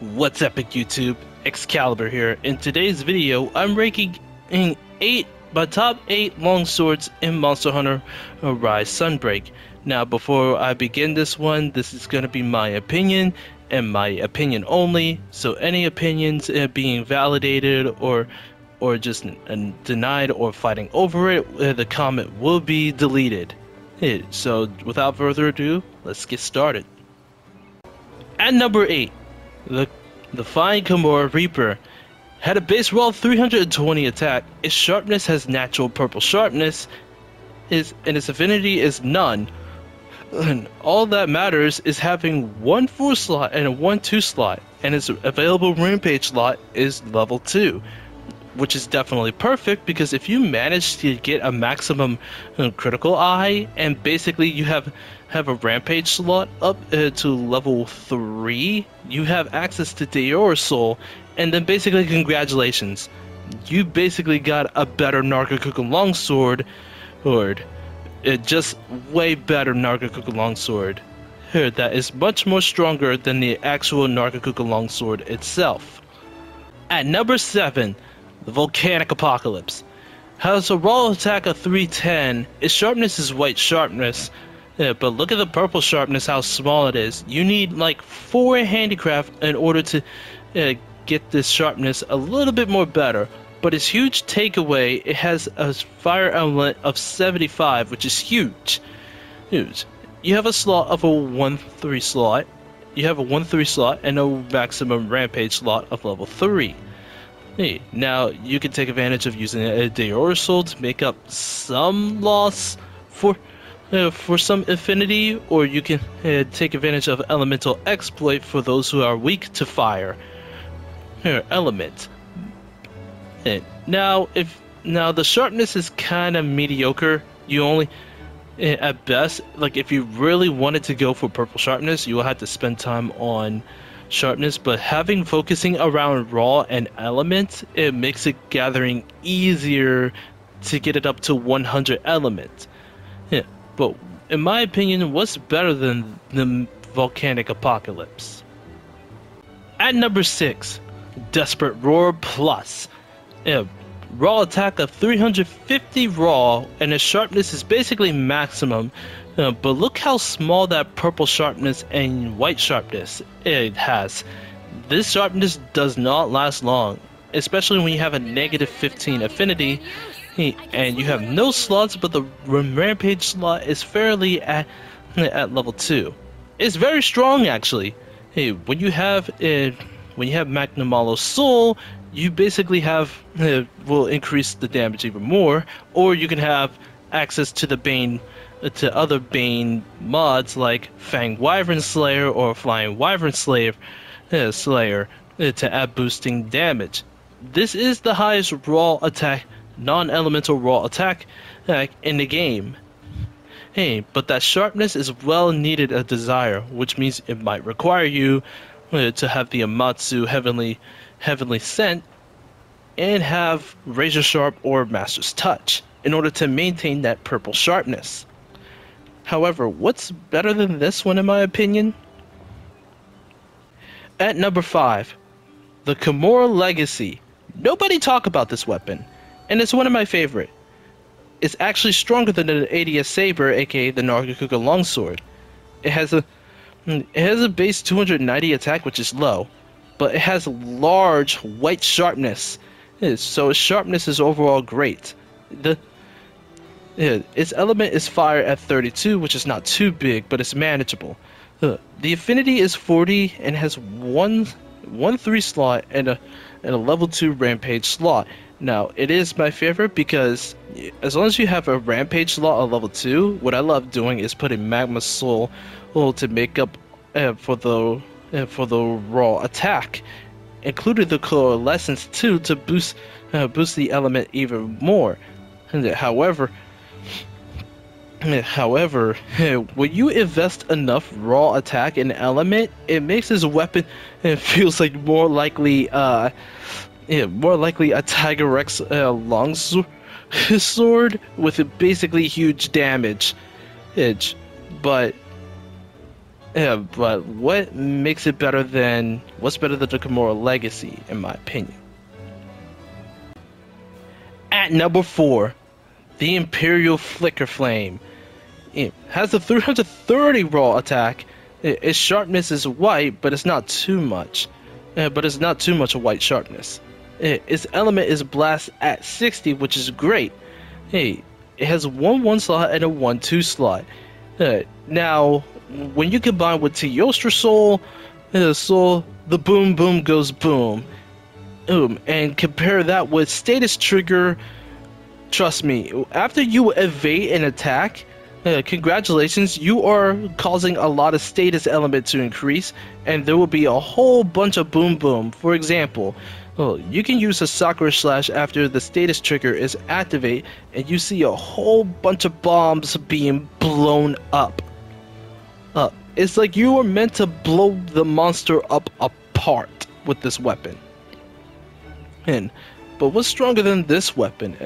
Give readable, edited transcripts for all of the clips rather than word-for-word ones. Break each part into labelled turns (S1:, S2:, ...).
S1: What's epic YouTube? Excalibur here. In today's video, I'm ranking in my top 8 longswords in Monster Hunter Rise Sunbreak. Now before I begin this one, this is going to be my opinion and my opinion only, so any opinions being validated or just denied or fighting over it, the comment will be deleted. So without further ado, let's get started. At number 8, the Fine Kimura Reaper had a base raw 320 attack. Its sharpness has natural purple sharpness, and its affinity is none. And all that matters is having one 4 slot and a 1/2 slot, and its available rampage slot is level 2, which is definitely perfect because if you manage to get a maximum critical eye and basically you have a rampage slot up to level 3, you have access to Deora Soul, and then basically congratulations, you basically got a better Nargacuga Longsword, or just way better Nargacuga Longsword that is much more stronger than the actual Nargacuga Longsword itself. At number 7, the Volcanic Apocalypse has a raw attack of 310. Its sharpness is white sharpness, but look at the purple sharpness, how small it is. You need like 4 handicraft in order to get this sharpness a little bit more better. But its huge takeaway, it has a fire element of 75, which is huge. You have a slot of a 1/3 slot. You have a 1/3 slot and a maximum rampage slot of level 3. Now you can take advantage of using a Deora Soul to make up some loss for some affinity, or you can take advantage of Elemental Exploit for those who are weak to fire element. Now the sharpness is kind of mediocre. You only at best, like if you really wanted to go for purple sharpness, you will have to spend time on sharpness, but focusing around raw and element, it makes it gathering easier to get it up to 100 element. But in my opinion, what's better than the Volcanic Apocalypse? At number 6, Desperate Roar Plus. Raw attack of 350 raw, and its sharpness is basically maximum. But look how small that purple sharpness and white sharpness it has. This sharpness does not last long, especially when you have a negative 15 affinity and you have no slots, but the rampage slot is fairly at level 2. It's very strong actually. When you have Magnum Soul, you basically will increase the damage even more, or you can have access to the Bane, to other Bane mods like Fang Wyvern Slayer or Flying Wyvern Slayer to add boosting damage. This is the highest raw attack, non-elemental raw attack in the game. But that sharpness is well needed a desire, which means it might require you to have the Amatsu Heavenly Scent and have Razor Sharp or Master's Touch in order to maintain that purple sharpness. However, what's better than this one in my opinion? At number 5, the Kimura Legacy. Nobody talk about this weapon, and it's one of my favorite. It's actually stronger than the ADS Saber, aka the Nargacuga Longsword. It has a base 290 attack, which is low, but it has large white sharpness, so its sharpness is overall great. Its element is fire at 32, which is not too big, but it's manageable. The affinity is 40 and has one 3 slot and a level 2 rampage slot. Now it is my favorite because as long as you have a rampage slot on level 2, what I love doing is putting Magma Soul to make up for the raw attack, including the Coalescence too to boost the element even more. However, when you invest enough raw attack in element, it makes this weapon feels like more likely a Tiger Rex longsword with basically huge damage. But Yeah, but what's better than the Kimura Legacy, in my opinion? At number 4, the Imperial Flicker Flame. It has a 330 raw attack. Its sharpness is white, but it's not too much. A white sharpness. Its element is blast at 60, which is great. Hey, it has 1-1 slot and a 1-2 slot. Now, when you combine with Teostra Soul, the boom boom goes boom. And compare that with Status Trigger. Trust me, after you evade an attack, congratulations, you are causing a lot of status element to increase, and there will be a whole bunch of boom boom. For example, you can use a Sakura Slash after the status trigger is activate, and you see a whole bunch of bombs being blown up. It's like you were meant to blow the monster up apart with this weapon. But what's stronger than this weapon?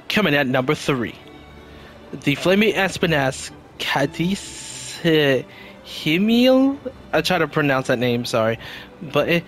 S1: Coming at number 3, the Flaming Espinas Cadiz Himil. I try to pronounce that name, sorry, but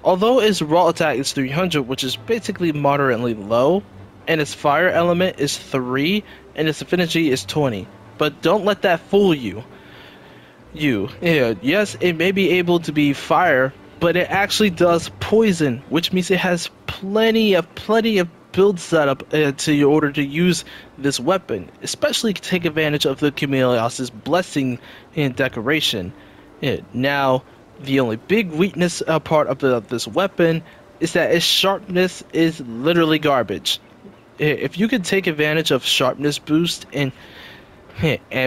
S1: although its raw attack is 300, which is basically moderately low, and its fire element is 3, and its affinity is 20. But don't let that fool you. Yes, it may be able to be fire, but it actually does poison, which means it has plenty of build setup in order to use this weapon, especially to take advantage of the Chameleos' blessing and decoration. Now, the only big weakness part of this weapon is that its sharpness is literally garbage. If you can take advantage of sharpness boost and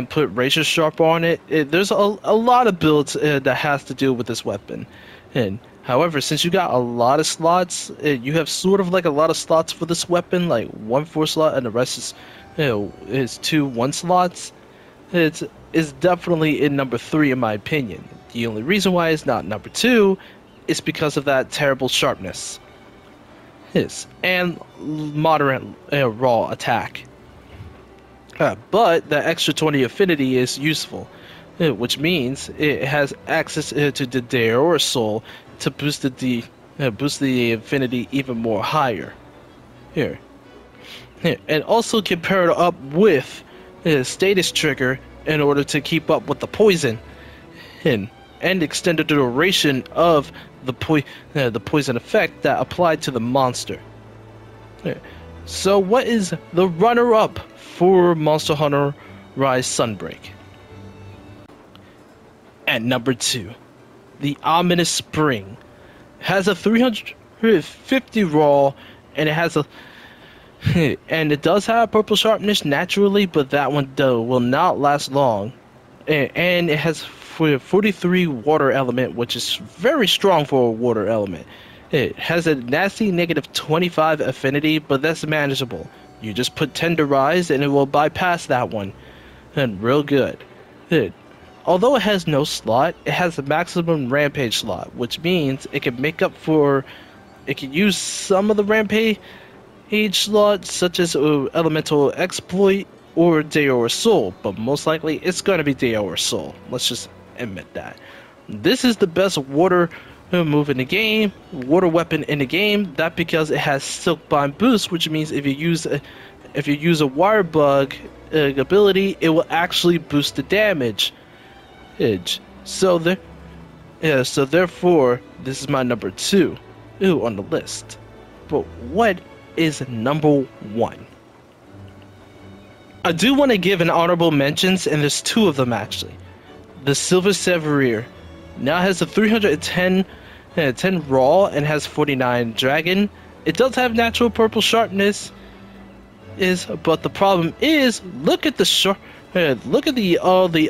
S1: put razor sharp on it, there's a lot of builds that has to do with this weapon. However, since you got a lot of slots, you have sort of like a lot of slots for this weapon, like 1 4 slot, and the rest is 2 1 slots. It's definitely in number 3 in my opinion. The only reason why it's not number 2 is because of that terrible sharpness. And moderate raw attack. But the extra 20 affinity is useful, which means it has access to the Deora Soul to boost the affinity even more higher. Here. And also compare it up with Status Trigger in order to keep up with the poison and extend the duration of the poison effect that applied to the monster. So what is the runner-up for Monster Hunter Rise Sunbreak? At number 2, the Ominous Spring has a 350 raw, and it does have purple sharpness naturally, but that one though will not last long. And it has 43 water element, which is very strong for a water element. It has a nasty negative 25 affinity, but that's manageable. You just put Tenderize and it will bypass that one. And real good. Although it has no slot, it has a maximum rampage slot, which means it can make up for... It can use some of the rampage slots, such as Elemental Exploit or Deora Soul, but most likely it's going to be Deora Soul. Let's just admit that. This is the best water move in the game, water weapon in the game. That because it has Silkbind boost, which means if you use a wire bug ability, it will actually boost the damage. So therefore, this is my number 2 on the list. But what is number 1? I do want to give an honorable mentions, and there's 2 of them actually. The Silver Severier now has a 310 raw and has 49 dragon. It does have natural purple sharpness, but the problem is look at the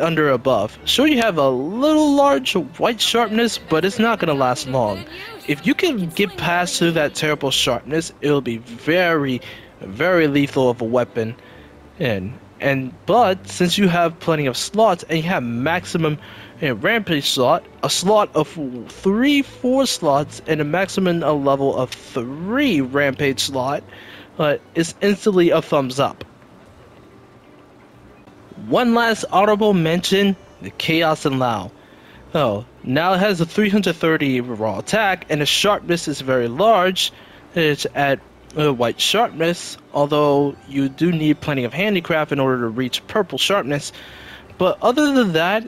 S1: under above. Sure, you have a little large white sharpness, but it's not gonna last long. If you can get past through that terrible sharpness, it'll be very, very lethal of a weapon. But since you have plenty of slots and you have maximum rampage slot, a slot of 3 4 slots, and a maximum level of 3 rampage slot, is instantly a thumbs up. one last honorable mention, the Chaos and Lao. Oh, now it has a 330 raw attack, and the sharpness is very large. It's at white sharpness, although you do need plenty of handicraft in order to reach purple sharpness. But other than that,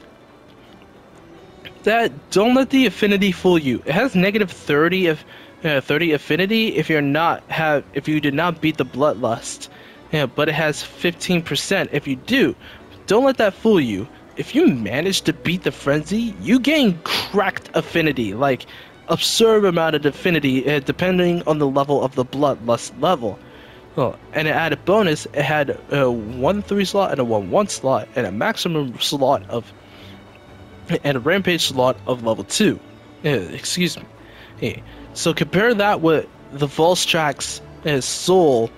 S1: don't let the affinity fool you. It has negative 30 affinity if you did not beat the bloodlust. Yeah, but it has 15% if you do. Don't let that fool you. If you manage to beat the frenzy, you gain cracked affinity, like absurd amount of affinity, depending on the level of the bloodlust level. Oh, and it had a bonus. It had a 1-3 slot and a 1-1 slot, and a maximum slot of, and a rampage slot of level 2. Excuse me. Hey, so compare that with the Volstrax's soul.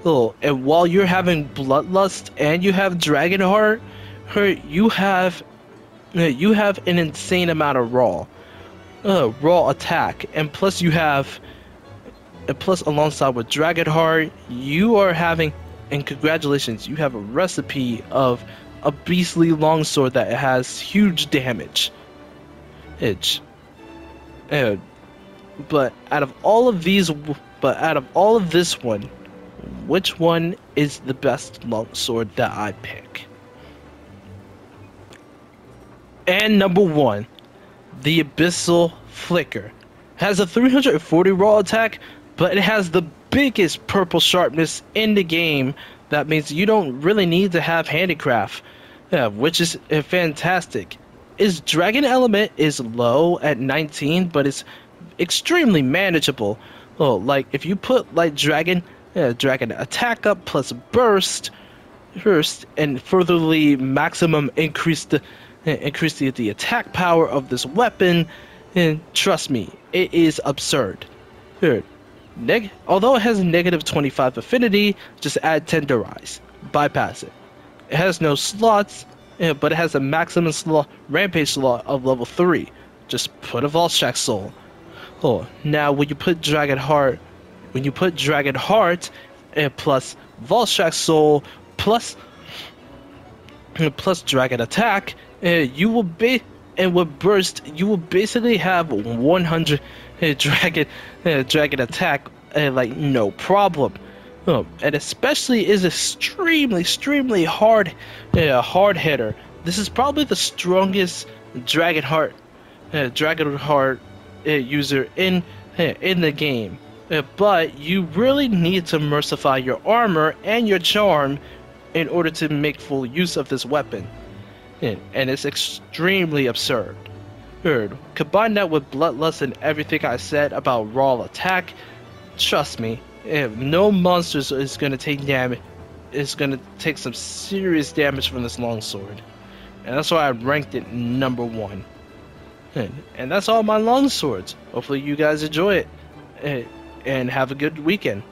S1: Oh, and while you're having bloodlust and you have Dragonheart, you have an insane amount of raw attack, and plus alongside with Dragonheart, you are having, and congratulations, you have a recipe of a beastly longsword that has huge damage. But out of all of this one, which one is the best longsword that I pick? And number 1, the Abyssal Flicker. Has a 340 raw attack, but it has the biggest purple sharpness in the game. That means you don't really need to have handicraft, which is fantastic. Its dragon element is low at 19, but it's extremely manageable. Oh, like if you put like dragon attack up plus burst, and furtherly maximum increase the attack power of this weapon, and trust me, it is absurd. Although it has a negative 25 affinity, just add 10 to rise. Bypass it. It has no slots, but it has a maximum rampage slot of level 3. Just put a Volstrax soul. Oh, now when you put Dragonheart plus Volstrax soul plus dragon attack, with burst, you will basically have 100 dragon attack, like no problem. And especially is extremely hard hitter. This is probably the strongest Dragonheart user in the game. But you really need to mercify your armor and your charm in order to make full use of this weapon. And it's extremely absurd. Combine that with bloodlust and everything I said about raw attack, trust me, no monsters is gonna take damage. It's gonna take some serious damage from this longsword, and that's why I ranked it number 1. And that's all my longswords. Hopefully you guys enjoy it, and have a good weekend.